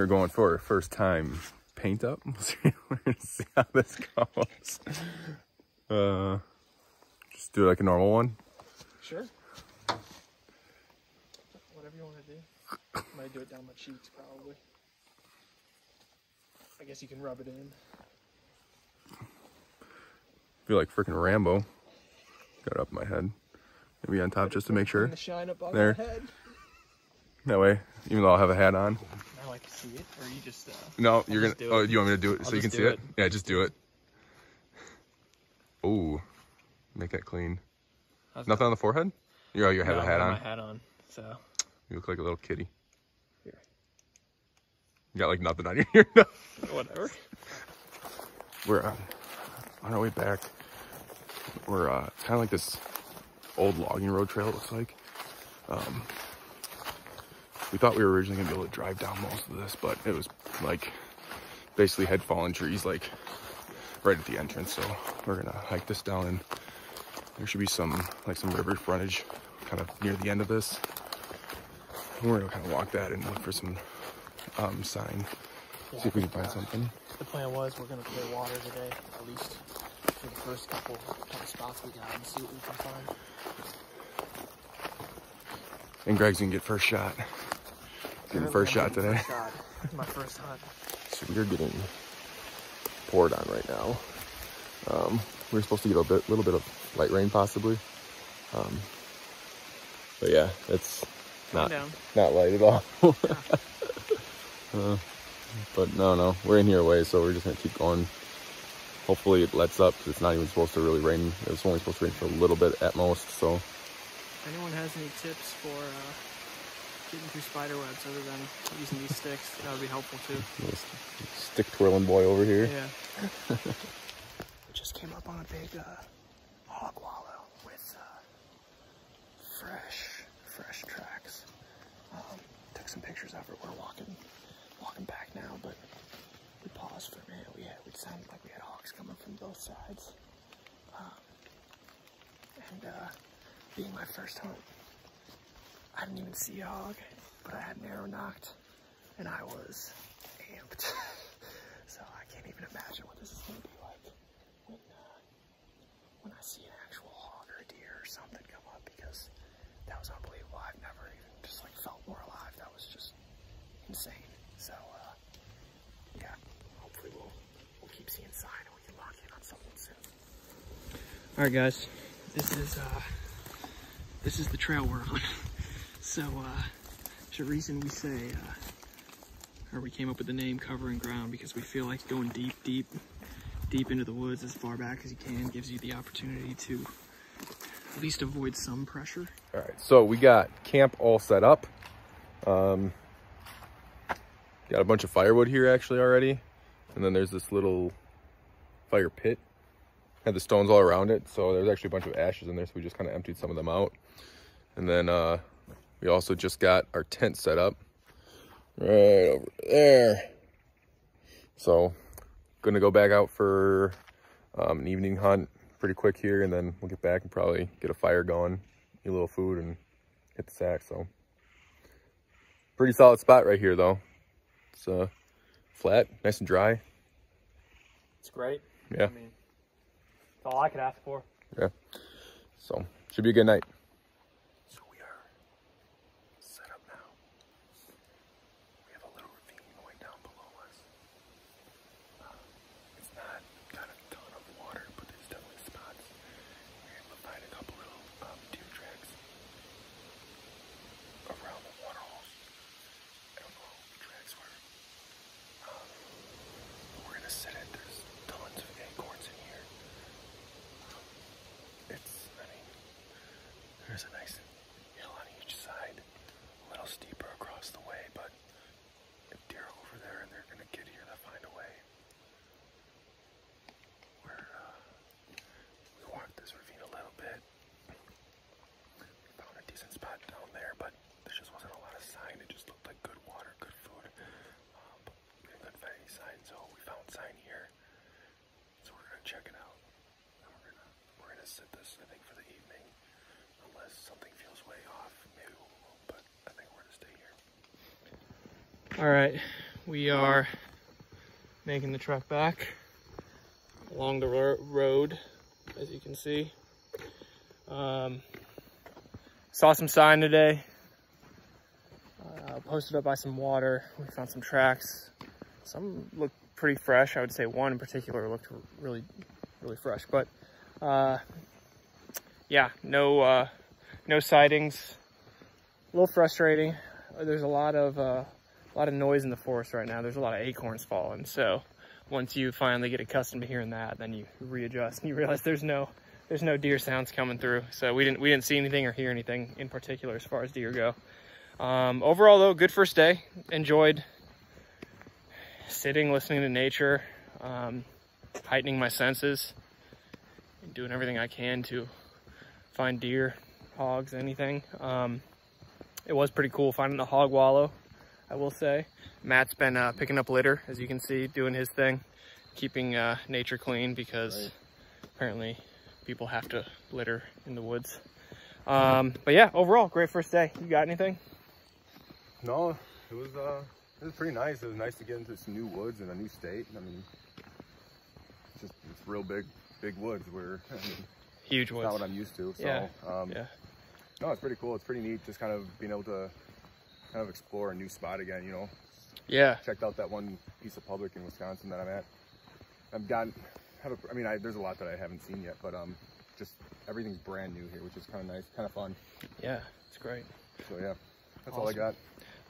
we were going for our first time paint up. We're gonna see how this goes. Just do like a normal one. Sure. Whatever you want to do. Might do it down my cheeks probably. I guess you can rub it in. Feel like freaking Rambo. Got it up my head. Maybe on top just to make sure. The shine up on there. my head. That way, even though I'll have a hat on. Now I can see it, or you just. No, you're gonna. Oh, you want me to do it so you can see it? it? Yeah, just do it. Ooh, make that clean. Nothing on the forehead? You have a hat on. My hat on, so. You look like a little kitty. Here. You got like nothing on your ear. No. Whatever. We're on our way back. We're it's kind of like this old logging road trail. It looks like. We thought we were originally gonna be able to drive down most of this, but it was like basically had fallen trees like right at the entrance. So we're gonna hike this down, and there should be some river frontage kind of near the end of this. And we're gonna kind of walk that and look for some sign. Yeah, see if we can find something. The plan was we're gonna clear water today, at least for the first couple spots we got, and see what we can find. And Greg's gonna get first shot. Getting first shot today. First shot. My first hunt. So we're getting poured on right now. We're supposed to get a little bit of light rain possibly. But yeah, it's not light at all. But no, we're in here a ways, so we're just gonna keep going. Hopefully it lets up, because it's not even supposed to really rain. It's only supposed to rain for a little bit at most, so. If anyone has any tips for getting through spider webs other than using these sticks, that would be helpful too. Stick twirling boy over here. Yeah. We just came up on a big hog wallow with fresh tracks. Took some pictures of it. We're walking back now, but we paused for a minute. It sounded like we had hogs coming from both sides. Being my first hunt, I didn't even see a hog, but I had an arrow knocked, and I was amped. So I can't even imagine what this is going to be like when I see an actual hog or a deer or something come up, because that was unbelievable. I've never even just like felt more alive. That was just insane. So yeah, hopefully we'll keep seeing sign and we can lock in on something soon. All right, guys, this is the trail we're on. So there's a reason we say, or we came up with the name Covering Ground, because we feel like going deep into the woods as far back as you can gives you the opportunity to at least avoid some pressure. All right, so we got camp all set up. Got a bunch of firewood here actually already. And then there's this little fire pit. Had the stones all around it, so there's actually a bunch of ashes in there, so we just kind of emptied some of them out. And then we also just got our tent set up right over there. So gonna go back out for an evening hunt pretty quick here, and then we'll get back and probably get a fire going, eat a little food, and hit the sack. So pretty solid spot right here though. It's flat, nice and dry. It's great. Yeah. I mean, that's all I could ask for. Yeah. So should be a good night. So we are set up now. We have a little ravine going down below us. It's not got a ton of water, but there's definitely spots. We're able to find a couple little deer tracks around the water holes. I don't know how the tracks were. But we're gonna sit it. There's tons of acorns in here. There's a nice hill on each side, a little steeper across the way, but if deer are over there and they're gonna get here, they'll find a way. We walked this ravine a little bit. We found a decent spot down there, but there just wasn't a lot of sign. It just looked like good water, good food. But we didn't find any sign, so we found sign here. So we're gonna check it out. And we're gonna sit this, I think, for the evening. Unless something feels way off, maybe we won't, but I think we're gonna stay here. All right, we are making the trek back along the road, as you can see. Saw some sign today. Posted up by some water. We found some tracks. Some looked pretty fresh. I would say one in particular looked really fresh. But yeah, no sightings. A little frustrating. There's a lot of noise in the forest right now. There's a lot of acorns falling. So once you finally get accustomed to hearing that, then you readjust and you realize there's no deer sounds coming through. So we didn't see anything or hear anything in particular as far as deer go. Overall though, good first day. Enjoyed sitting, listening to nature, heightening my senses, and doing everything I can to find deer, hogs, anything. It was pretty cool finding a hog wallow, I will say. Matt's been picking up litter, as you can see, doing his thing, keeping nature clean, because apparently people have to litter in the woods. But yeah, overall, great first day. You got anything? No, it was pretty nice. It was nice to get into some new woods in a new state. I mean, it's real big woods. Huge woods. Not what I'm used to. So, yeah. No, it's pretty cool. It's pretty neat, just kind of being able to kind of explore a new spot again. You know. Yeah. Checked out that one piece of public in Wisconsin that I'm at. There's a lot that I haven't seen yet, but just everything's brand new here, which is kind of nice, kind of fun. Yeah, it's great. So yeah, that's all I got.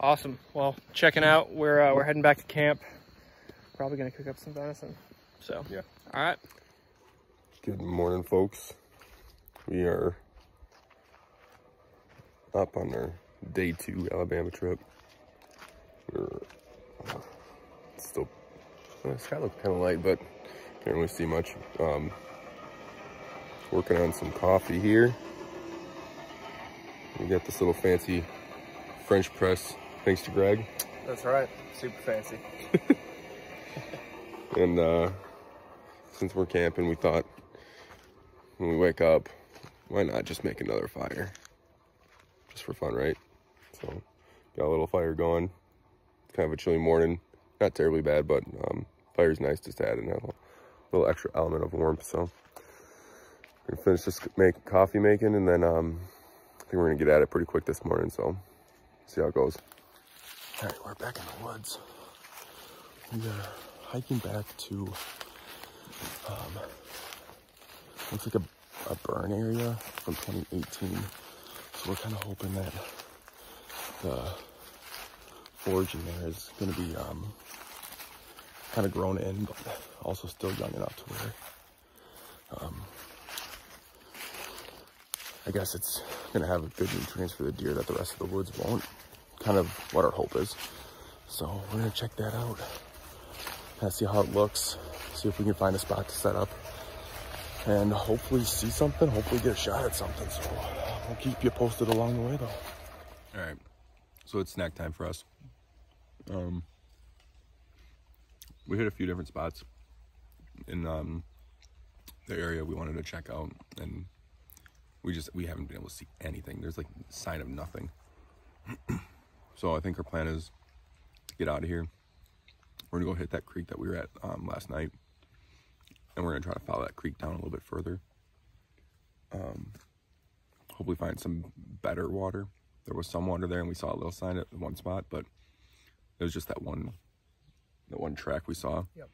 Awesome. Well, checking out. We're heading back to camp. Probably gonna cook up some venison. So yeah. All right. Good morning, folks. We are up on our day 2 Alabama trip. We're still, the sky looks kind of light, but can't really see much. Working on some coffee here. We got this little fancy French press, thanks to Greg. That's right, super fancy. And since we're camping, we thought when we wake up, why not just make another fire? Just for fun, right? So got a little fire going. It's kind of a chilly morning, not terribly bad, but fire's nice just to add in a little extra element of warmth. So we're gonna finish this coffee making, and then I think we're gonna get at it pretty quick this morning. So see how it goes. All right, we're back in the woods. We are hiking back to looks like a burn area from 2018. So we're kind of hoping that the forage in there is going to be kind of grown in, but also still young enough to where I guess it's going to have good nutrients for the deer that the rest of the woods won't. Kind of what our hope is. So we're going to check that out, kind of see how it looks, see if we can find a spot to set up, and hopefully see something, hopefully get a shot at something. So we'll keep you posted along the way though. All right, so it's snack time for us. We hit a few different spots in the area we wanted to check out, and we haven't been able to see anything. There's like a sign of nothing. So I think our plan is to get out of here. We're gonna go hit that creek that we were at last night, and we're gonna try to follow that creek down a little bit further. Hopefully find some better water. There was some water there, and we saw a little sign at one spot, but it was just that one track we saw. Yep.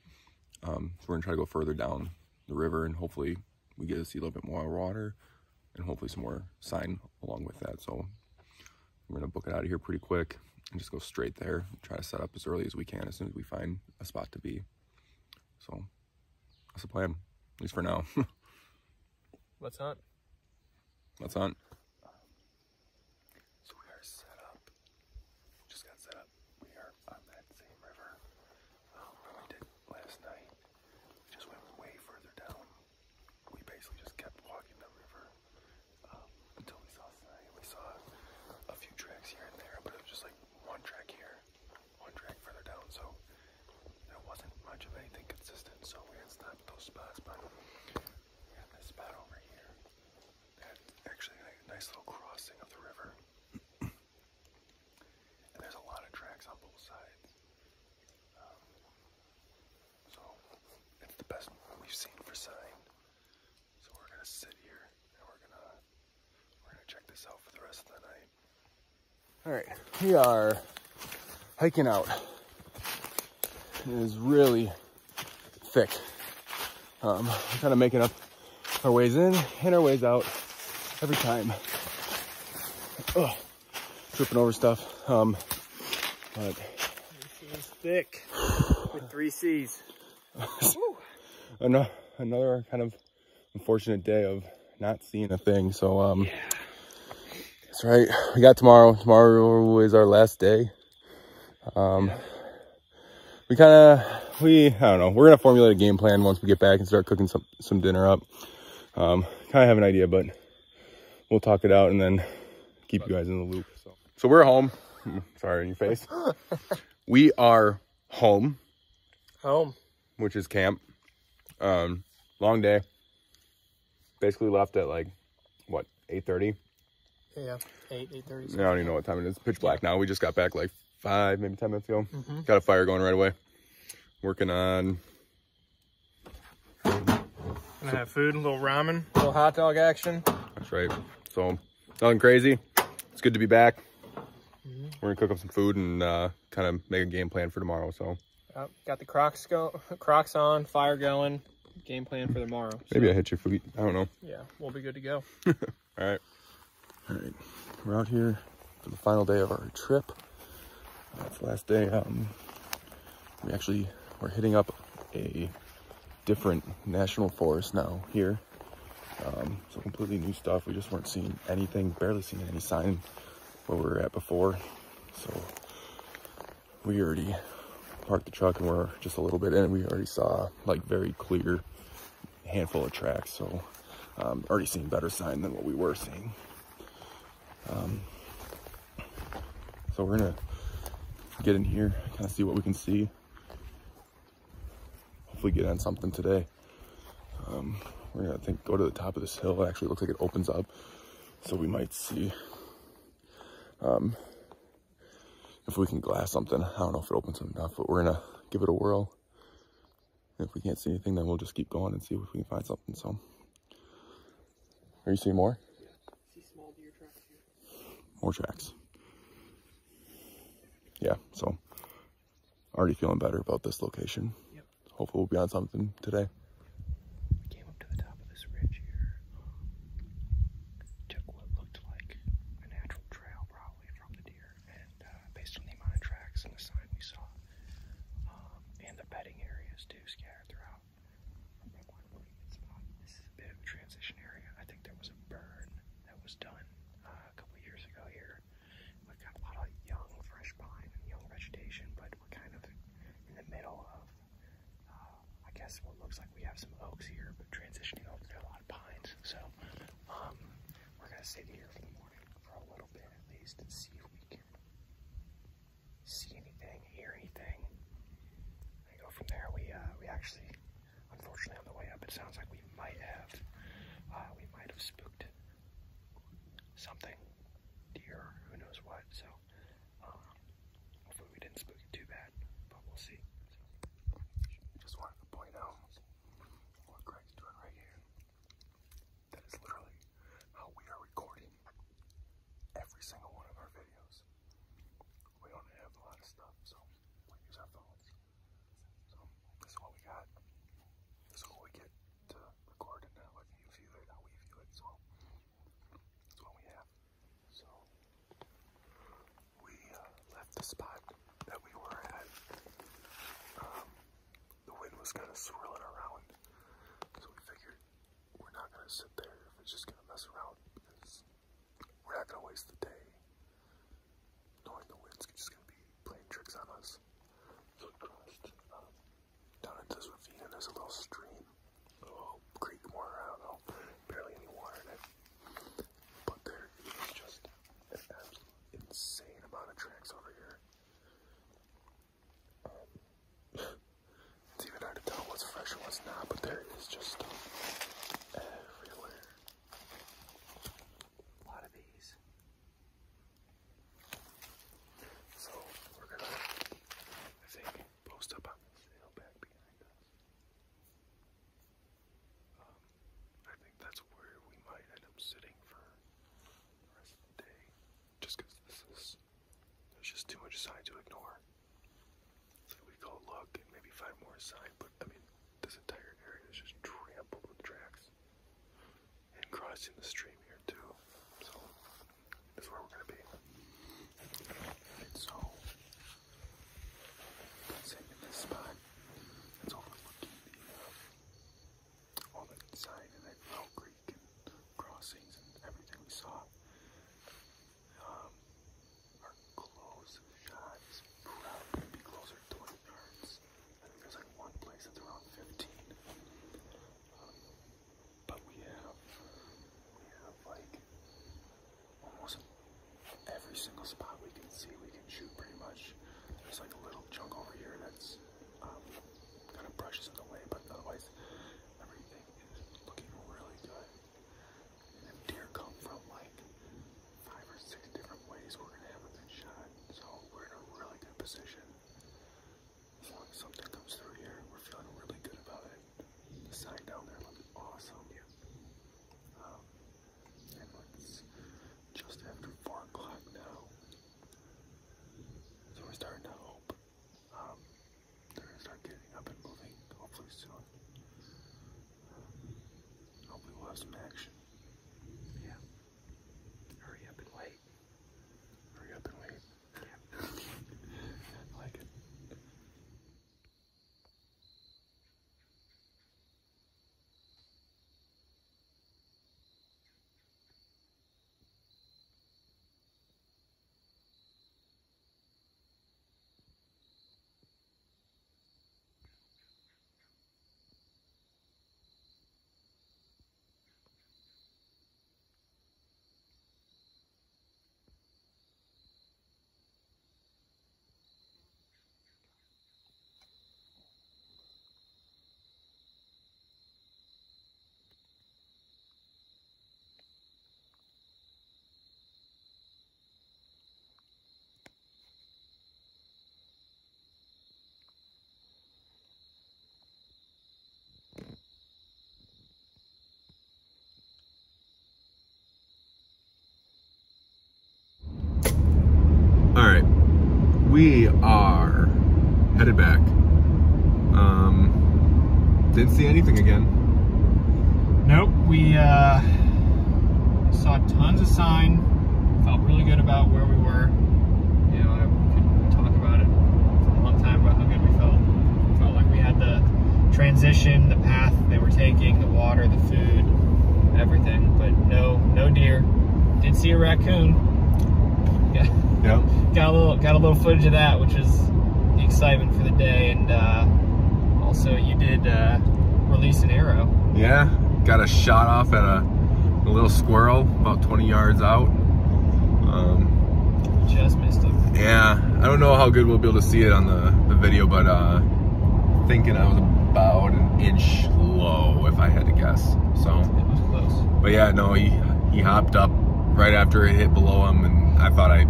So we're gonna try to go further down the river, and hopefully we get to see a little bit more water, and hopefully some more sign along with that. So we're gonna book it out of here pretty quick and just go straight there and try to set up as early as we can as soon as we find a spot to be. So that's the plan, at least for now. Let's hunt. Let's hunt. So we are set up. Just got set up. We are on that same river where we did last night. We just went way further down. We basically just kept walking the river until we saw sign. We saw a few tracks here and there, but it was just like one track here, one track further down. So there wasn't much of anything consistent. So we had stopped at those spots, but we got this spot over here. Actually a nice little crossing of the river. And there's a lot of tracks on both sides. seen for sign. So we're gonna sit here and we're gonna check this out for the rest of the night. All right, we are hiking out. It is really thick. We're kind of making up our ways in and our ways out every time. Oh, tripping over stuff. But it's thick with 3 C's. Another kind of unfortunate day of not seeing a thing. So Yeah. That's right. We got tomorrow. Tomorrow is our last day. I don't know. We're gonna formulate a game plan once we get back and start cooking some dinner up. Kind of have an idea, but we'll talk it out and then keep you guys in the loop. So we're home. Sorry, in your face. We are home. Home. Which is camp. Long day. Basically left at like, what, 8:30? Yeah, 8:30. I don't even know what time it is. Pitch black now. We just got back like 5, maybe 10 minutes ago. Got a fire going right away. Working on... Gonna have food, a little ramen, a little hot dog action. That's right. So, nothing crazy. It's good to be back. We're gonna cook up some food and kind of make a game plan for tomorrow. So, got the Crocs on, fire going. Game plan for tomorrow. Maybe I hit your feet. I don't know. Yeah, we'll be good to go. All right. We're out here for the final day of our trip. It's the last day. We're hitting up a different national forest now here. So completely new stuff. We just weren't seeing anything, barely seeing any sign where we were at before. So we already parked the truck and we're just a little bit in. We already saw like very clear handful of tracks. So already seeing better sign than what we were seeing. So we're gonna get in here, kind of see what we can see. Hopefully get on something today. We're gonna go to the top of this hill. It actually looks like it opens up, so we might see if we can glass something. I don't know if it opens enough, but we're gonna give it a whirl. And if we can't see anything, then we'll just keep going and see if we can find something. So, are you seeing more? Yeah, see small deer tracks here. More tracks. Yeah, so already feeling better about this location. Yep. Hopefully we'll be on something today. We came up to the top of this ridge here. Took what looked like a natural trail probably from the deer, and based on the amount of tracks and the sign we saw, and the bedding areas too scattered throughout. From that one really good spot. This is a bit of a transition area. I think there was a burn that was done a couple years ago here. We've got a lot of young, fresh pine and young vegetation, but we're kind of in the middle of, I guess what looks like we have some oaks here, but transitioning over to a lot of pines. So, we're gonna sit here for the morning for a little bit at least and see if we can see anything, hear anything, and go from there. We actually, unfortunately, on the way up, it sounds like we might have spooked something, deer, who knows what. So, hopefully we didn't spook it too bad, but we'll see. Just wanted to point out what Greg's doing right here. That is literally how we are recording every single one of our videos. We don't have a lot of stuff, so we use our phones. So this is what we got. This is what we get to record and let you view it, how we view it as well. That's what we have. So we left the spot that we were at. The wind was kind of swirling around, so we figured we're not going to sit there if it's just going to mess around, because we're not going to waste the day knowing the wind's just going to be playing tricks on us. So we crossed down into this ravine, and there's a little stream, a little creek, more, I don't know, barely any water in it, but there is just an absolute insane amount of tracks over here. It's even hard to tell what's fresh and what's not, but there is just stuff everywhere. A lot of these. So we're gonna, I think, post up on this hill back behind us. bunch of signs to ignore. So we go look and maybe find more sign, but I mean, this entire area is just trampled with tracks. And crossing the stream here too. So this is where we're gonna be. And so sitting in this spot, it's overlooking all that sign and that Row Creek and crossings and everything we saw. Our close shot is probably gonna be closer to 20 yards. I think there's like one place that's around 15. But we have like almost every single spot we can see, we can shoot pretty much. There's like a little chunk over here that's kind of brushes in the way, but otherwise everything is looking really good. And if deer come from like 5 or 6 different ways, we're gonna have a good shot. So we're in a really good position. As long as something comes through here, we're feeling really good about it. The sign down there looks awesome. And it's just after 4 o'clock now. So we're starting to hope they're gonna start getting up and moving hopefully soon. Hopefully we'll have some action. Yeah. Hurry up and wait. Hurry up and wait. Yeah. I like it. All right, we are headed back. Didn't see anything again. Nope, we saw tons of sign. Felt really good about where we were. You know, I could talk about it for a long time about how good we felt. Felt like we had the transition, the path they were taking, the water, the food, everything. But no deer. Did see a raccoon. Yeah. Yep. Got a little footage of that, which is the excitement for the day, and also you did release an arrow. Yeah, got a shot off at a little squirrel about 20 yards out. Just missed him. Yeah, I don't know how good we'll be able to see it on the video, but thinking I was about an inch low if I had to guess. So It was close. but yeah, no, he hopped up right after it hit below him, and I thought I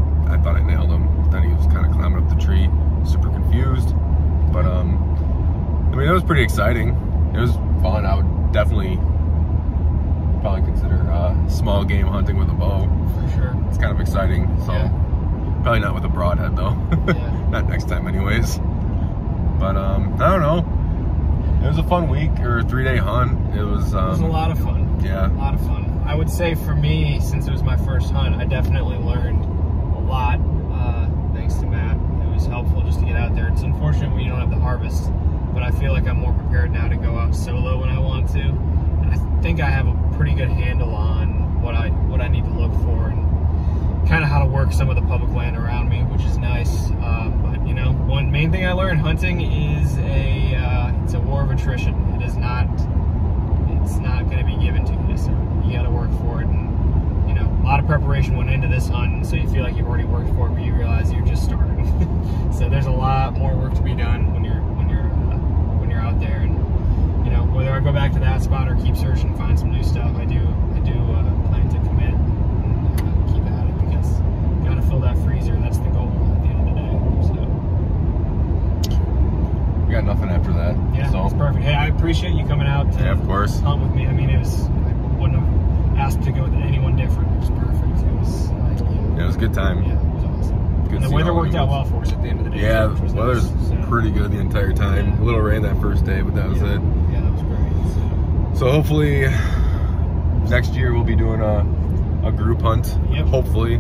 nailed him. Then he was kind of climbing up the tree, super confused. But I mean, it was pretty exciting. It was fun. I would definitely probably consider small game hunting with a bow. For sure. It's kind of exciting. So Yeah. probably not with a broadhead though. Yeah. Not next time, anyways. But I don't know. It was a fun week or 3-day hunt. It was It was a lot of fun. Yeah. A lot of fun. I would say for me, since it was my first hunt, I definitely learned a lot, thanks to Matt. It was helpful just to get out there. It's unfortunate when you don't have the harvest, but I feel like I'm more prepared now to go out solo when I want to. And I think I have a pretty good handle on what I need to look for and kind of how to work some of the public land around me, which is nice. But you know, one main thing I learned hunting is it's a war of attrition. It's not going to be given to you, so you got to work for it. And you know, a lot of preparation went into this hunt, so you feel like you've already worked for it, but you realize you're just starting. So there's a lot more work to be done when you're out there. And you know, whether I go back to that spot or keep searching and find some new stuff, I do plan to commit and keep at it, because you got to fill that freezer. That's the goal at the end of the day. So We got nothing after that. yeah, So it's perfect. Hey, I appreciate you coming out to yeah, of course. hunt with me. I mean, I wouldn't have asked to go with anyone different. It was perfect. It was ideal. Yeah, it was a good time. Yeah, it was awesome. Good And the weather worked out well for us at the end of the day. Yeah, the weather's pretty good the entire time. Yeah. A little rain that first day, but that was it. Yeah, that was great. So hopefully next year we'll be doing a group hunt. Yep. Hopefully.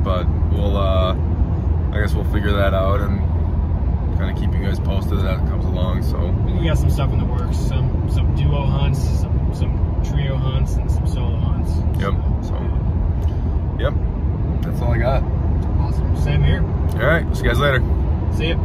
But we'll I guess we'll figure that out and kind of keep you guys posted as that comes along. So we got some stuff in the works, some duo hunts, some trio hunts, and some solo hunts. Yep. So yep. That's all I got. Awesome. Same here. All right. See you guys later. See ya.